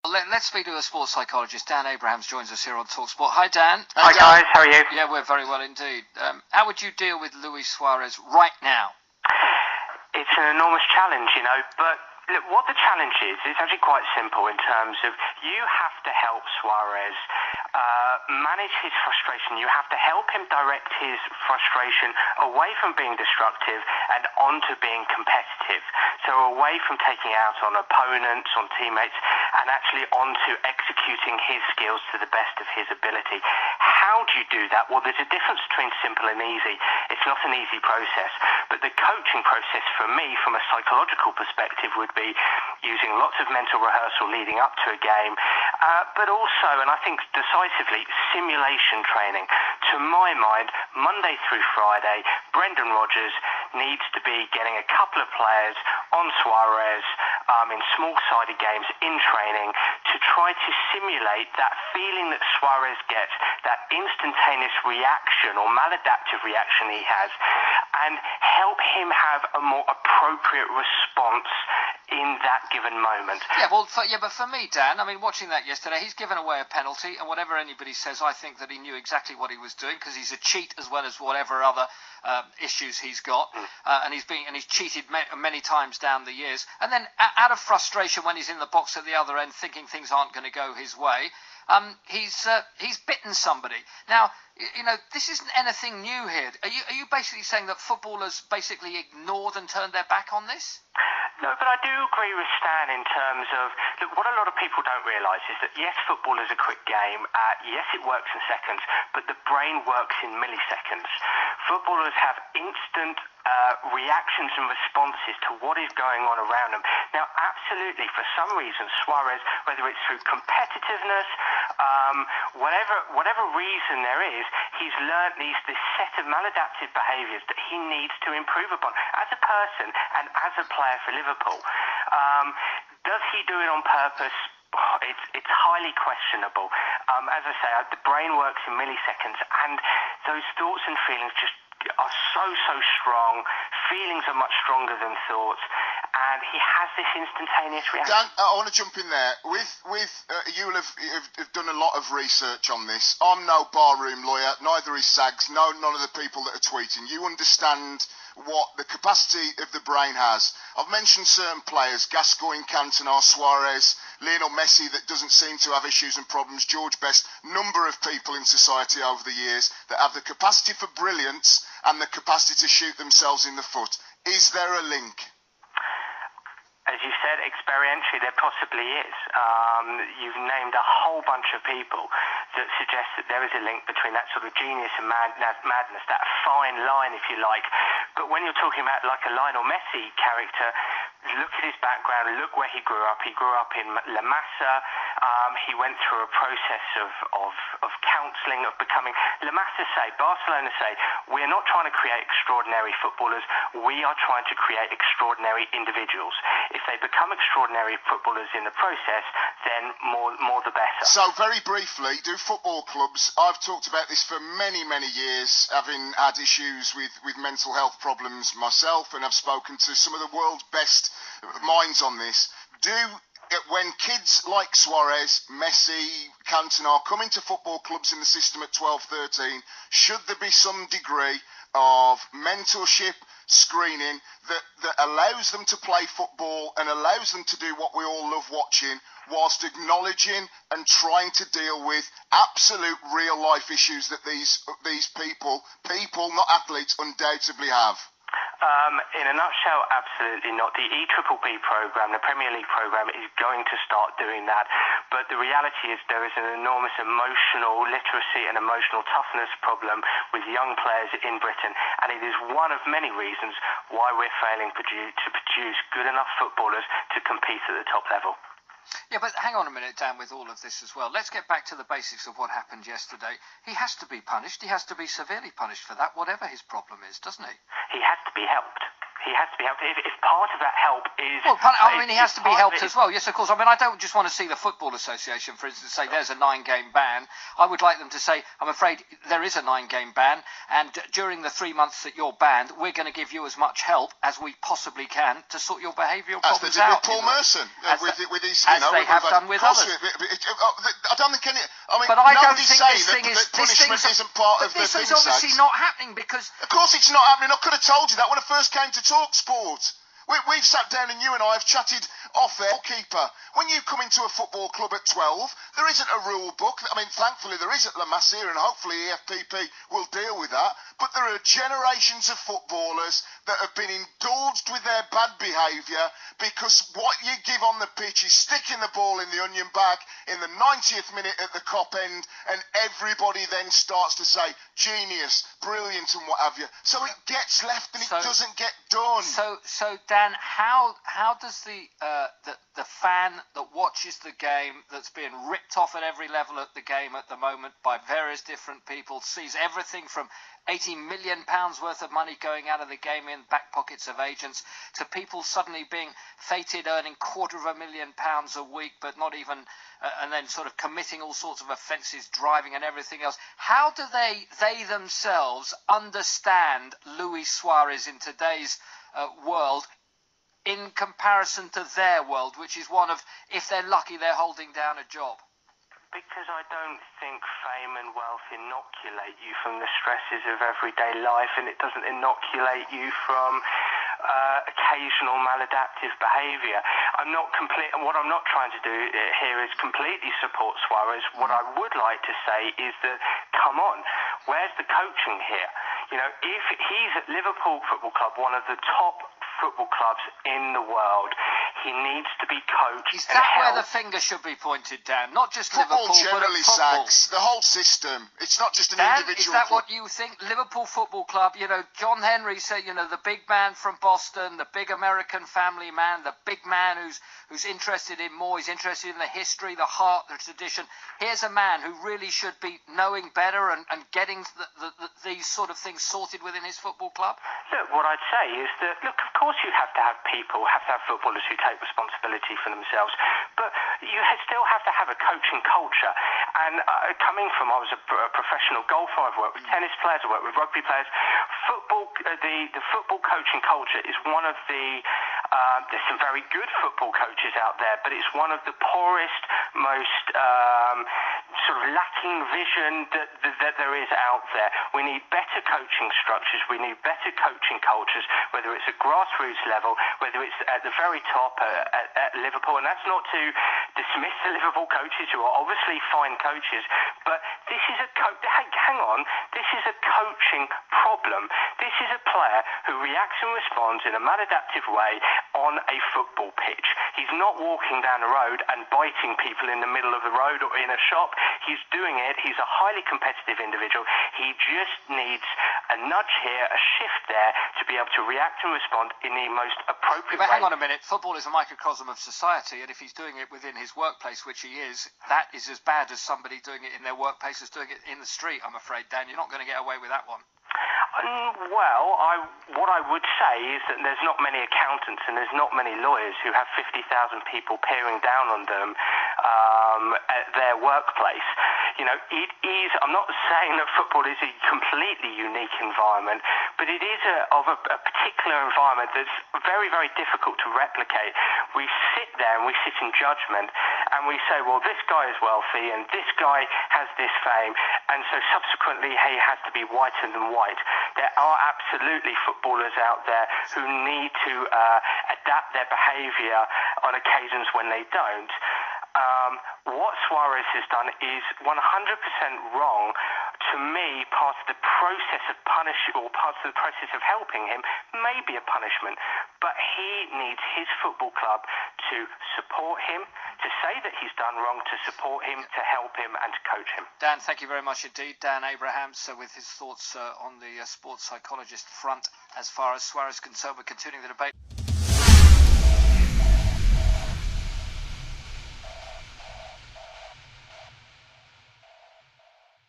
Let's speak to a sports psychologist. Dan Abrahams joins us here on Talksport. Hi, Dan. Hi, guys. How are you? Yeah, we're very well indeed. How would you deal with Luis Suarez right now? It's an enormous challenge, but look, what the challenge is, it's actually quite simple in terms of you have to help Suarez manage his frustration. You have to help him direct his frustration away from being destructive and onto being competitive. So away from taking out on opponents, on teammates, and actually onto executing his skills to the best of his ability. How do you do that? Well, there's a difference between simple and easy. It's not an easy process, but the coaching process for me, from a psychological perspective, would be using lots of mental rehearsal leading up to a game, but also, and I think decisively, simulation training. To my mind, Monday through Friday, Brendan Rodgers needs to be getting a couple of players on Suarez in small-sided games in training to try to simulate that feeling that Suarez gets, that instantaneous reaction or maladaptive reaction he has, and help him have a more appropriate response in that given moment. But for me, Dan, I mean, watching that yesterday, he's given away a penalty, and whatever anybody says, I think that he knew exactly what he was doing, because he's a cheat as well as whatever other issues he's got, and he's cheated many times down the years. And then, out of frustration, when he's in the box at the other end, thinking things aren't going to go his way, he's bitten somebody. Now, this isn't anything new here. Are you basically saying that footballers basically ignored and turned their back on this? No, but I do agree with Stan in terms of, look, what a lot of people don't realise is that, yes, football is a quick game, yes, it works in seconds, but the brain works in milliseconds. Footballers have instant reactions and responses to what is going on around them. Now, absolutely, for some reason, Suarez, whether it's through competitiveness, whatever reason there is, he's learnt this set of maladaptive behaviours that he needs to improve upon as a person and as a player for Liverpool. Does he do it on purpose? It's highly questionable. As I say, the brain works in milliseconds, and those thoughts and feelings just are so strong. Feelings are much stronger than thoughts, and he has this instantaneous reaction. Dan, I want to jump in there. You will have done a lot of research on this. I'm no barroom lawyer, neither is Sags, none of the people that are tweeting. You understand what the capacity of the brain has. I've mentioned certain players, Gascoigne, Cantona, Suarez, Lionel Messi, that doesn't seem to have issues and problems, George Best, number of people in society over the years that have the capacity for brilliance and the capacity to shoot themselves in the foot. Is there a link? As you said, experientially, there possibly is. You've named a whole bunch of people that suggest that there is a link between that sort of genius and madness, that fine line, if you like. But when you're talking about like a Lionel Messi character, look at his background, look where he grew up. He grew up in La Masa. He went through a process of counselling, of becoming. La Masa say, Barcelona say, we're not trying to create extraordinary footballers, we are trying to create extraordinary individuals. If they become extraordinary footballers in the process, then more the better. So very briefly, do football clubs, I've talked about this for many years, having had issues with mental health problems myself, and I've spoken to some of the world's best minds on this. When kids like Suarez, Messi, Cantona come into football clubs in the system at 12, 13, should there be some degree of mentorship, screening that allows them to play football and allows them to do what we all love watching, whilst acknowledging and trying to deal with absolute real life issues that these people, not athletes, undoubtedly have? In a nutshell, absolutely not. The EPPB programme, the Premier League programme, is going to start doing that. But the reality is there is an enormous emotional literacy and emotional toughness problem with young players in Britain. And it is one of many reasons why we're failing to produce good enough footballers to compete at the top level. Yeah, but hang on a minute, Dan, with all of this as well. Let's get back to the basics of what happened yesterday. He has to be punished. He has to be severely punished for that, whatever his problem is, doesn't he? He has to be helped. He has to be helped. If part of that help is... Well, I mean, he has to be helped as well. Yes, of course. I mean, I don't just want to see the Football Association, for instance, say there's a 9-game ban. I would like them to say, I'm afraid there is a 9-game ban, and during the 3 months that you're banned, we're going to give you as much help as we possibly can to sort your behavioural problems out. As they did with Paul Merson. With his, as they have done with others. I don't think any... I mean, but I don't nobody's think saying this thing that is... punishment isn't part of the thing. This is obviously not happening because... Of course it's not happening. I could have told you that when I first came to Talksport. We've sat down and you and I have chatted off air. Keeper, when you come into a football club at 12, there isn't a rule book. I mean, thankfully there is at La Masia, and hopefully EFPP will deal with that. But there are generations of footballers that have been indulged with their bad behaviour because what you give on the pitch is sticking the ball in the onion bag in the 90th minute at the cop end, and everybody then starts to say, genius, brilliant, and what have you. So it gets left and it doesn't get done. So Dan, how does the fan that watches the game, that's being ripped off at every level at the game at the moment by various different people, sees everything from £80 million worth of money going out of the game in back pockets of agents to people suddenly being feted earning £250,000 a week, but not even, and then sort of committing all sorts of offences, driving and everything else. How do they themselves understand Luis Suarez in today's world in comparison to their world, which is one of, if they're lucky, they're holding down a job? Because I don't think fame and wealth inoculate you from the stresses of everyday life, and it doesn't inoculate you from occasional maladaptive behaviour. What I'm not trying to do here is completely support Suarez. What I would like to say is that, come on, where's the coaching here? You know, if he's at Liverpool Football Club, one of the top football clubs in the world, he needs to be coached. Is that where the finger should be pointed, Dan? Not just football Liverpool, generally, but football. Sags, the whole system. It's not just an Dan, individual. Is that club. what you think? Liverpool Football Club, you know, John Henry said, you know, the big man from Boston, the big American family man, the big man who's interested in more, he's interested in the history, the heart, the tradition. Here's a man who really should be knowing better and getting these sort of things sorted within his football club. Look, what I'd say is that, look, of course you have to have footballers who take responsibility for themselves, but you still have to have a coaching culture. And coming from, I was a professional golfer, I've worked with tennis players, I've worked with rugby players. The football coaching culture is one of the, there's some very good football coaches out there, but it's one of the poorest, most sort of lacking vision that there is out there. We need better coaching structures, we need better coaching cultures, whether it's at grassroots level, whether it's at the very top at Liverpool. And that's not to dismiss the Liverpool coaches, who are obviously fine coaches, but this is hang on, this is a coaching problem. This is a player who reacts and responds in a maladaptive way on a football pitch. He's not walking down the road and biting people in the middle of the road or in a shop. He's doing it. He's a highly competitive individual. He just needs a nudge here, a shift there, to be able to react and respond in the most appropriate way. But hang on a minute. Football is a microcosm of society, and if he's doing it within his workplace, which he is, that is as bad as somebody doing it in their workplace as doing it in the street, I'm afraid, Dan. You're not going to get away with that one. Well, what I would say is that there's not many accountants and there's not many lawyers who have 50,000 people peering down on them at their workplace. You know, it is, I'm not saying that football is a completely unique environment, but it is a particular environment that's very, very difficult to replicate. We sit there and we sit in judgment and we say, well, this guy is wealthy and this guy has this fame, and so subsequently he has to be whiter than white. There are absolutely footballers out there who need to adapt their behaviour on occasions when they don't. What Suarez has done is 100% wrong. To me, part of the process of part of the process of helping him may be a punishment, but he needs his football club to support him, to say that he's done wrong, to support him, to help him, and to coach him. Dan, thank you very much indeed. Dan Abrahams with his thoughts on the sports psychologist front as far as Suarez is concerned. We're continuing the debate.